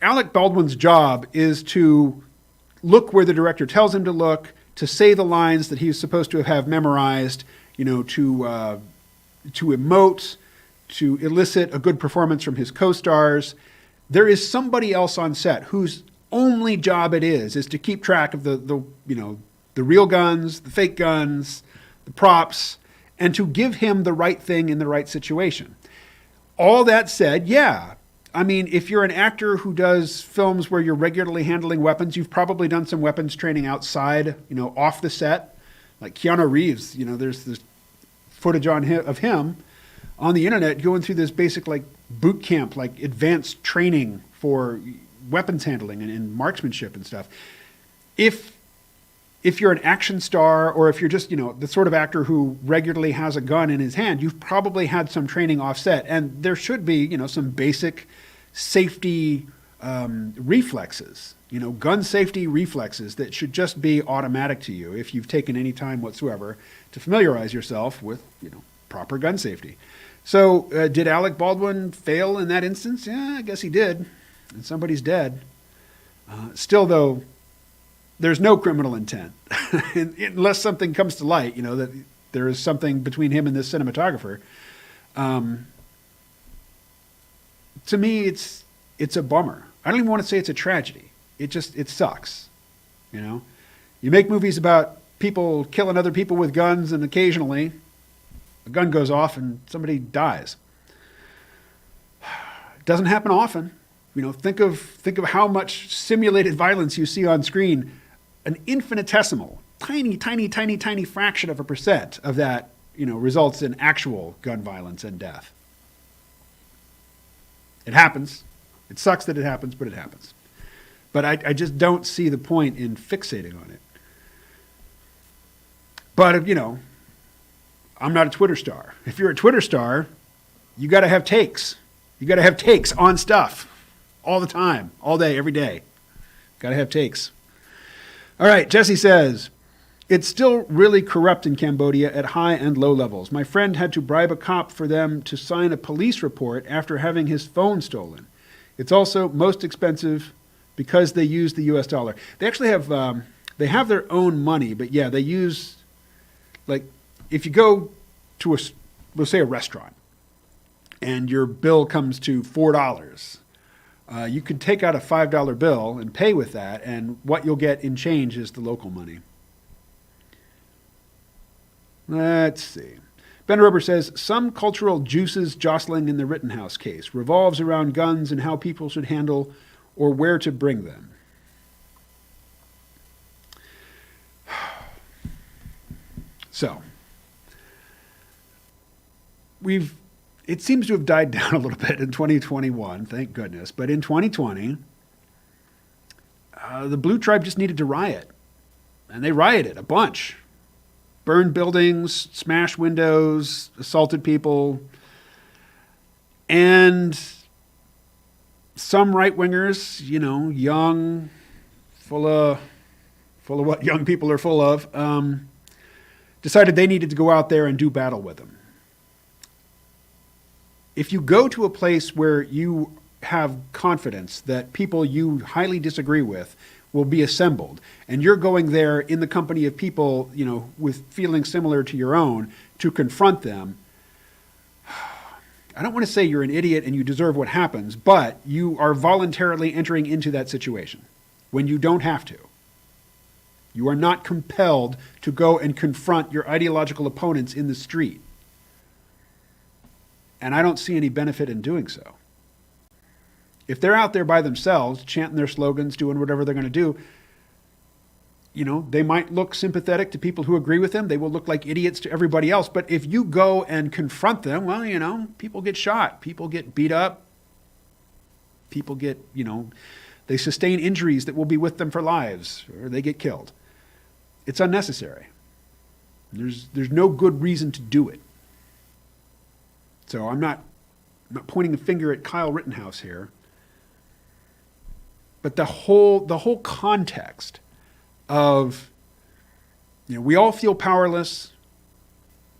Alec Baldwin's job is to look where the director tells him to look, to say the lines that he's supposed to have memorized, to emote, to elicit a good performance from his co-stars. There is somebody else on set whose only job it is to keep track of the real guns, the fake guns, the props, and to give him the right thing in the right situation. All that said, yeah, I mean, if you're an actor who does films where you're regularly handling weapons, you've probably done some weapons training outside, off the set. Like Keanu Reeves, there's this footage of him on the internet going through this basic boot camp, advanced training for weapons handling and marksmanship and stuff. If you're an action star, or if you're just, the sort of actor who regularly has a gun in his hand, you've probably had some training offset, and there should be, some basic safety reflexes, gun safety reflexes that should just be automatic to you if you've taken any time whatsoever to familiarize yourself with, proper gun safety. So did Alec Baldwin fail in that instance? Yeah, I guess he did. And somebody's dead. Still, though, there's no criminal intent. Unless something comes to light, that there is something between him and this cinematographer. To me, it's a bummer. I don't even want to say it's a tragedy. It sucks. You make movies about people killing other people with guns, and occasionally a gun goes off and somebody dies. It doesn't happen often. Think of how much simulated violence you see on screen. An infinitesimal, tiny fraction of a percent of that, results in actual gun violence and death. It happens. It sucks that it happens, but it happens. But I just don't see the point in fixating on it. But, I'm not a Twitter star. If you're a Twitter star, you got to have takes. You got to have takes on stuff all the time, all day, every day. Got to have takes. All right, Jesse says, it's still really corrupt in Cambodia at high and low levels. My friend had to bribe a cop for them to sign a police report after having his phone stolen. It's also most expensive because they use the U.S. dollar. They actually have their own money, but yeah, they use, if you go to we'll say a restaurant, and your bill comes to $4, you could take out a $5 bill and pay with that, and what you'll get in change is the local money. Let's see. Ben Rober says, some cultural juices jostling in the Rittenhouse case revolves around guns and how people should handle or where to bring them. So, it seems to have died down a little bit in 2021, thank goodness. But in 2020, the Blue Tribe just needed to riot. And they rioted a bunch. Burned buildings, smashed windows, assaulted people. And some right-wingers, young, full of what young people are full of, decided they needed to go out there and do battle with them. If you go to a place where you have confidence that people you highly disagree with will be assembled, and you're going there in the company of people, with feelings similar to your own to confront them, I don't want to say you're an idiot and you deserve what happens, but you are voluntarily entering into that situation when you don't have to. You are not compelled to go and confront your ideological opponents in the street. And I don't see any benefit in doing so. If they're out there by themselves, chanting their slogans, doing whatever they're going to do, they might look sympathetic to people who agree with them. They will look like idiots to everybody else. But if you go and confront them, well, people get shot. People get beat up. People get, they sustain injuries that will be with them for lives, or they get killed. It's unnecessary. There's no good reason to do it. So I'm not pointing a finger at Kyle Rittenhouse here. But the whole context of, we all feel powerless.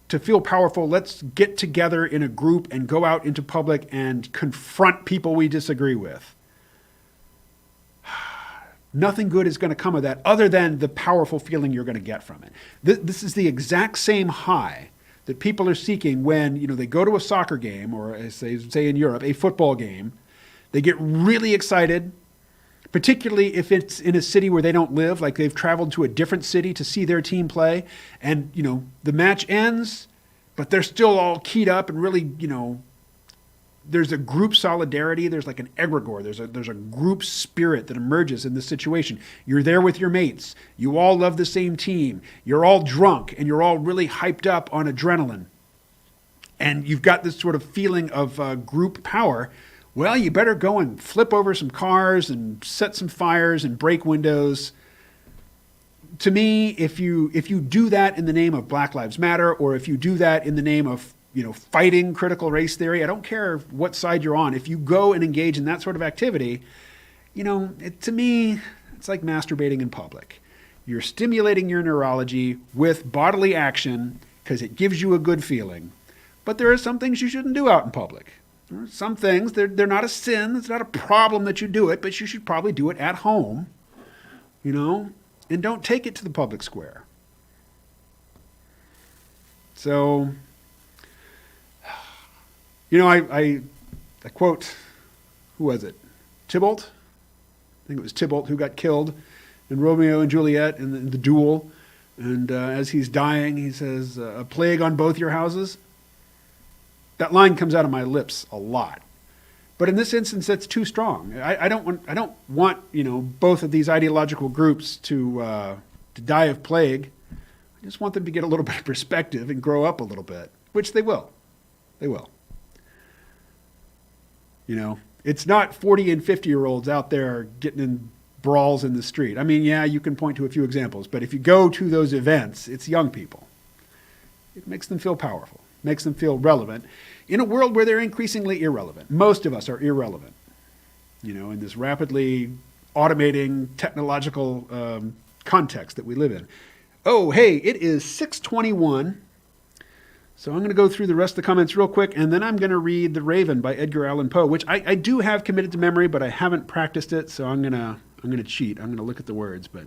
To feel powerful, let's get together in a group and go out into public and confront people we disagree with. Nothing good is going to come of that other than the powerful feeling you're going to get from it. This is the exact same high that people are seeking when, they go to a soccer game, or as they say in Europe, a football game. They get really excited, particularly if it's in a city where they don't live, like they've traveled to a different city to see their team play. And, the match ends, but they're still all keyed up and really, there's a group solidarity. There's like an egregore. There's a group spirit that emerges in this situation. You're there with your mates. You all love the same team. You're all drunk and you're all really hyped up on adrenaline. And you've got this sort of feeling of group power. Well, you better go and flip over some cars and set some fires and break windows. To me, if you do that in the name of Black Lives Matter, or if you do that in the name of fighting critical race theory, I don't care what side you're on. If you go and engage in that sort of activity, to me, it's like masturbating in public. You're stimulating your neurology with bodily action because it gives you a good feeling. But there are some things you shouldn't do out in public. There are some things, they're not a sin. It's not a problem that you do it, but you should probably do it at home, and don't take it to the public square. So, I quote, who was it? Tybalt? I think it was Tybalt who got killed in Romeo and Juliet in the duel. And as he's dying, he says, a plague on both your houses. That line comes out of my lips a lot. But in this instance, that's too strong. I don't want both of these ideological groups to die of plague. I just want them to get a little bit of perspective and grow up a little bit, which they will. They will. It's not 40 and 50-year-olds out there getting in brawls in the street. I mean, yeah, you can point to a few examples, but if you go to those events, it's young people. It makes them feel powerful, makes them feel relevant in a world where they're increasingly irrelevant. Most of us are irrelevant, in this rapidly automating technological context that we live in. Oh, hey, it is 6:21. So I'm going to go through the rest of the comments real quick, and then I'm going to read The Raven by Edgar Allan Poe, which I do have committed to memory, but I haven't practiced it, so I'm going to cheat. I'm going to look at the words. But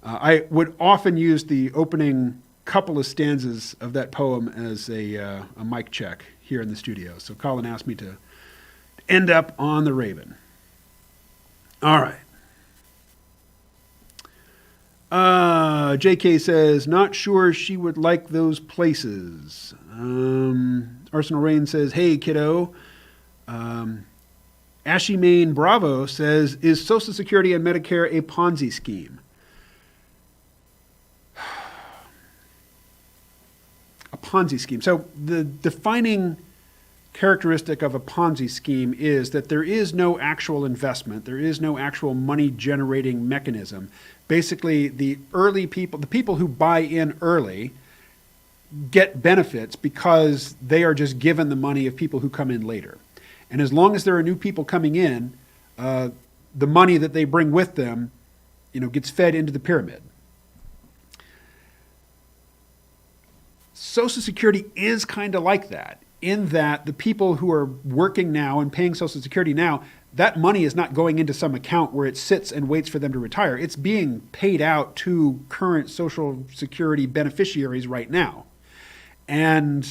I would often use the opening couple of stanzas of that poem as a mic check here in the studio. So Collin asked me to end up on The Raven. All right. JK says, not sure she would like those places. Arsenal Rain says, hey, kiddo. Ashy Main Bravo says, is Social Security and Medicare a Ponzi scheme? A Ponzi scheme. So the defining characteristic of a Ponzi scheme is that there is no actual investment. There is no actual money generating mechanism. Basically, the people who buy in early get benefits because they are just given the money of people who come in later. And as long as there are new people coming in, the money that they bring with them, gets fed into the pyramid. Social Security is kind of like that, in that the people who are working now and paying Social Security now, that money is not going into some account where it sits and waits for them to retire. It's being paid out to current Social Security beneficiaries right now. And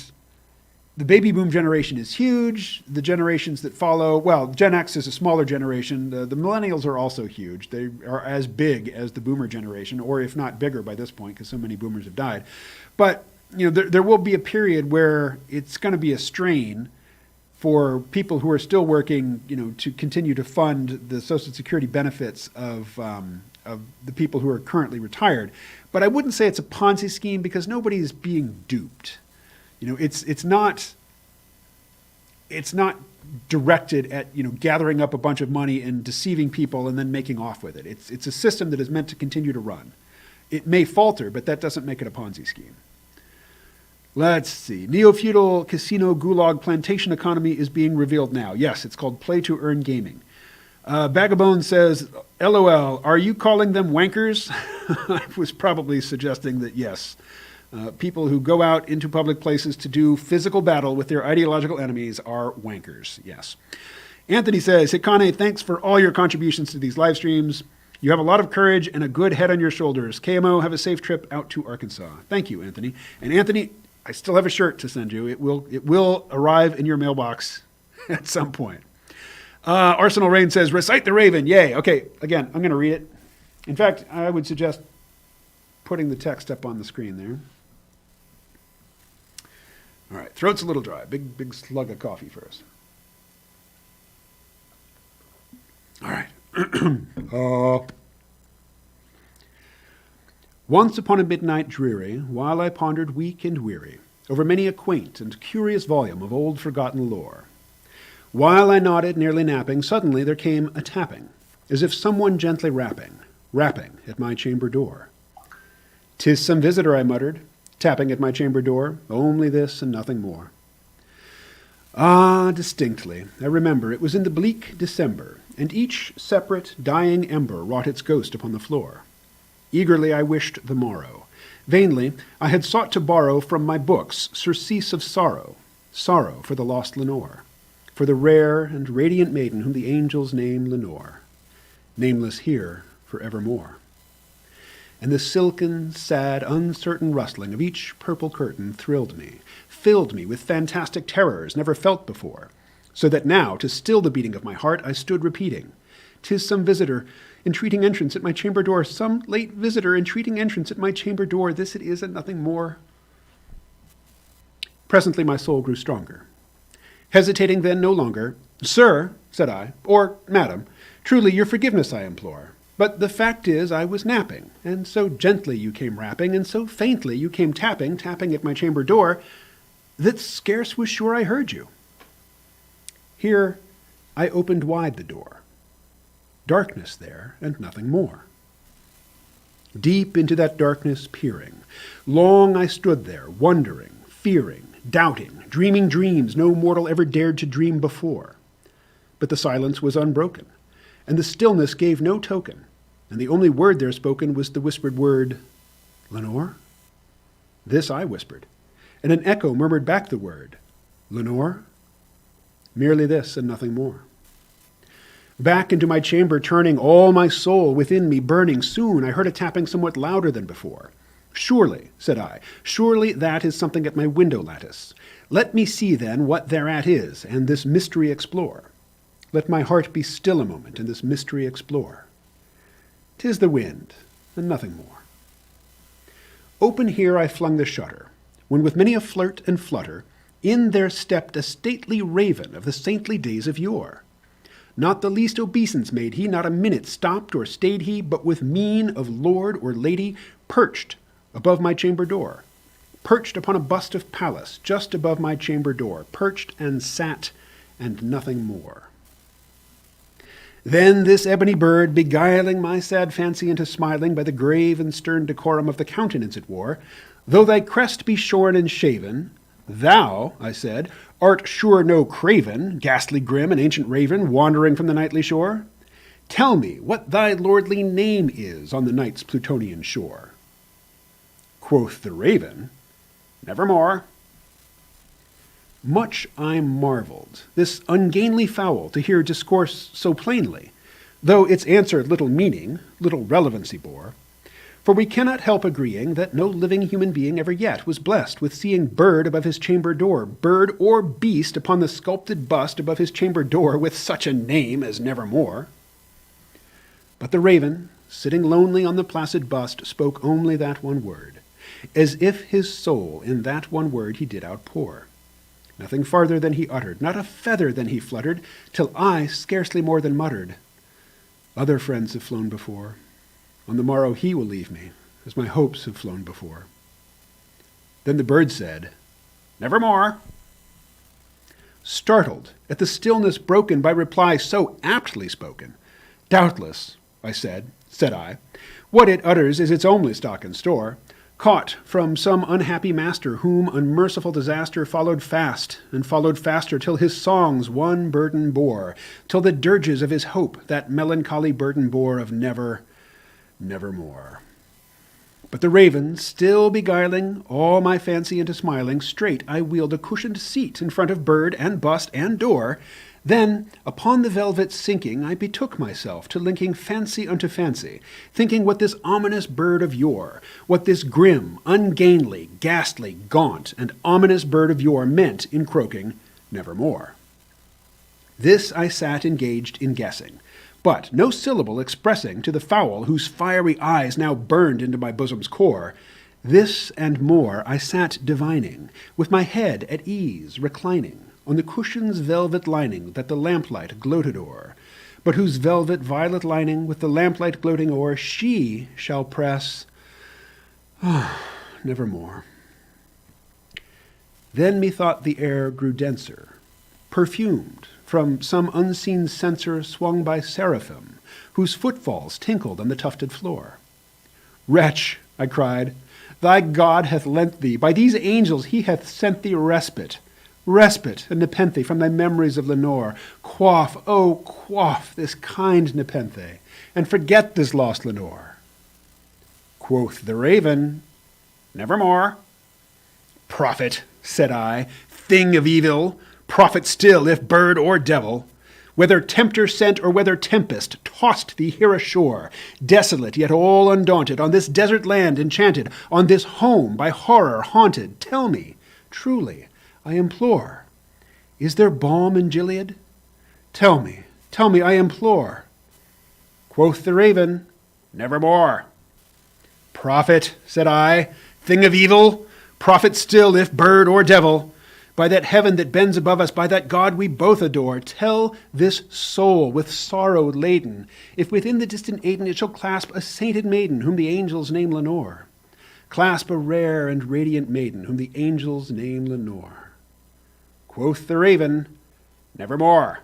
the baby boom generation is huge. The generations that follow, well, Gen X is a smaller generation. The millennials are also huge. They are as big as the boomer generation, or if not bigger by this point, because so many boomers have died. But there will be a period where it's going to be a strain for people who are still working, to continue to fund the Social Security benefits of the people who are currently retired. But I wouldn't say it's a Ponzi scheme because nobody is being duped. It's not directed at gathering up a bunch of money and deceiving people and then making off with it. It's a system that is meant to continue to run. It may falter, but that doesn't make it a Ponzi scheme. Let's see. Neo-feudal casino gulag plantation economy is being revealed now. Yes, it's called play to earn gaming. Bagabone says, LOL, are you calling them wankers? I was probably suggesting that yes. People who go out into public places to do physical battle with their ideological enemies are wankers, yes. Anthony says, Hikane, thanks for all your contributions to these live streams. You have a lot of courage and a good head on your shoulders. KMO, have a safe trip out to Arkansas. Thank you, Anthony. And Anthony, I still have a shirt to send you. It will arrive in your mailbox at some point. Arsenal Rain says, recite the Raven. Yay. Okay, again, I'm going to read it. In fact, I would suggest putting the text up on the screen there. All right, throat's a little dry. Big slug of coffee first. All right. Once upon a midnight dreary, while I pondered weak and weary over many a quaint and curious volume of old forgotten lore, while I nodded, nearly napping, suddenly there came a tapping, as if someone gently rapping at my chamber door. "'Tis some visitor," I muttered, tapping at my chamber door, only this and nothing more. Ah, distinctly, I remember it was in the bleak December, and each separate, dying ember wrought its ghost upon the floor. Eagerly I wished the morrow. Vainly I had sought to borrow from my books surcease of sorrow, sorrow for the lost Lenore, for the rare and radiant maiden whom the angels name Lenore, nameless here for evermore. And the silken, sad, uncertain rustling of each purple curtain thrilled me, filled me with fantastic terrors never felt before, so that now, to still the beating of my heart, I stood repeating, "'Tis some visitor entreating entrance at my chamber door, some late visitor entreating entrance at my chamber door, this it is and nothing more." Presently my soul grew stronger. Hesitating then no longer, "Sir," said I, "or madam, truly your forgiveness I implore. But the fact is I was napping, and so gently you came rapping, and so faintly you came tapping at my chamber door, that scarce was sure I heard you." Here I opened wide the door. Darkness there, and nothing more. Deep into that darkness peering, long I stood there, wondering, fearing, doubting, dreaming dreams no mortal ever dared to dream before. But the silence was unbroken, and the stillness gave no token, and the only word there spoken was the whispered word, "Lenore?" This I whispered, and an echo murmured back the word, "Lenore?" Merely this and nothing more. Back into my chamber turning, all my soul within me burning, soon I heard a tapping somewhat louder than before. "Surely," said I, "surely that is something at my window lattice. Let me see then what thereat is, and this mystery explore. Let my heart be still a moment, and this mystery explore. 'Tis the wind, and nothing more." Open here I flung the shutter, when with many a flirt and flutter, in there stepped a stately raven of the saintly days of yore. Not the least obeisance made he, not a minute stopped or stayed he, but with mien of lord or lady perched above my chamber door, perched upon a bust of Pallas just above my chamber door, perched and sat, and nothing more. Then this ebony bird, beguiling my sad fancy into smiling by the grave and stern decorum of the countenance it wore, though thy crest be shorn and shaven, thou, I said, art sure no craven, ghastly grim and ancient raven, wandering from the nightly shore? Tell me what thy lordly name is on the night's Plutonian shore. Quoth the raven, Nevermore. Much I marvelled, this ungainly fowl, to hear discourse so plainly, though its answer little meaning, little relevancy bore. For we cannot help agreeing that no living human being ever yet was blessed with seeing bird above his chamber door, bird or beast upon the sculpted bust above his chamber door, with such a name as Nevermore. But the raven, sitting lonely on the placid bust, spoke only that one word, as if his soul in that one word he did outpour. Nothing farther than he uttered, not a feather than he fluttered, till I scarcely more than muttered, Other friends have flown before. On the morrow he will leave me, as my hopes have flown before. Then the bird said, Nevermore. Startled at the stillness broken by reply so aptly spoken, Doubtless, said I, what it utters is its only stock and store, caught from some unhappy master whom unmerciful disaster followed fast, and followed faster, till his songs one burden bore, till the dirges of his hope that melancholy burden bore of nevermore. But the raven, still beguiling all my fancy into smiling, straight I wheeled a cushioned seat in front of bird and bust and door. Then, upon the velvet sinking, I betook myself to linking fancy unto fancy, thinking what this ominous bird of yore, what this grim, ungainly, ghastly, gaunt, and ominous bird of yore meant in croaking Nevermore. This I sat engaged in guessing, but no syllable expressing to the fowl whose fiery eyes now burned into my bosom's core. This and more I sat divining, with my head at ease reclining, on the cushion's velvet lining that the lamplight gloated o'er, but whose velvet violet lining with the lamplight gloating o'er she shall press, nevermore. Then methought the air grew denser, perfumed from some unseen censer swung by seraphim, whose footfalls tinkled on the tufted floor. Wretch, I cried, thy God hath lent thee, by these angels he hath sent thee respite and nepenthe from thy memories of Lenore. Quaff, oh, quaff this kind nepenthe, and forget this lost Lenore. Quoth the raven, Nevermore. Prophet, said I, thing of evil, prophet still, if bird or devil, whether tempter sent or whether tempest tossed thee here ashore, desolate yet all undaunted, on this desert land enchanted, on this home by horror haunted, tell me, truly, I implore, is there balm in Gilead? Tell me, I implore. Quoth the raven, Nevermore. Prophet, said I, thing of evil, prophet still, if bird or devil, by that heaven that bends above us, by that God we both adore, tell this soul with sorrow laden, if within the distant Aden it shall clasp a sainted maiden whom the angels name Lenore. Clasp a rare and radiant maiden whom the angels name Lenore. Quoth the raven, Nevermore.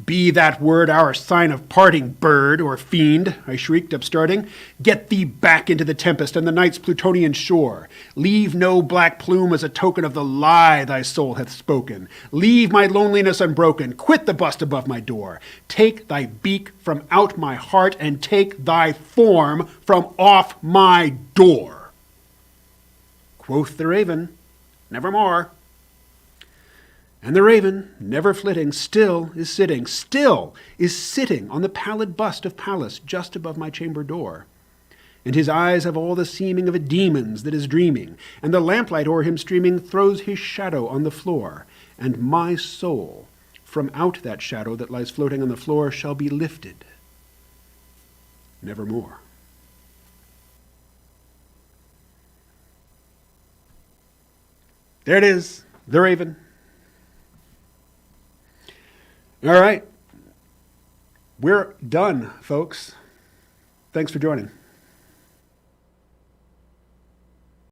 Be that word our sign of parting, bird or fiend, I shrieked, upstarting. Get thee back into the tempest and the night's Plutonian shore. Leave no black plume as a token of the lie thy soul hath spoken. Leave my loneliness unbroken. Quit the bust above my door. Take thy beak from out my heart and take thy form from off my door. Quoth the raven, Nevermore. And the raven, never flitting, still is sitting on the pallid bust of Pallas just above my chamber door. And his eyes have all the seeming of a demon's that is dreaming, and the lamplight o'er him streaming throws his shadow on the floor, and my soul from out that shadow that lies floating on the floor shall be lifted nevermore. There it is. The Raven. All right. We're done, folks. Thanks for joining.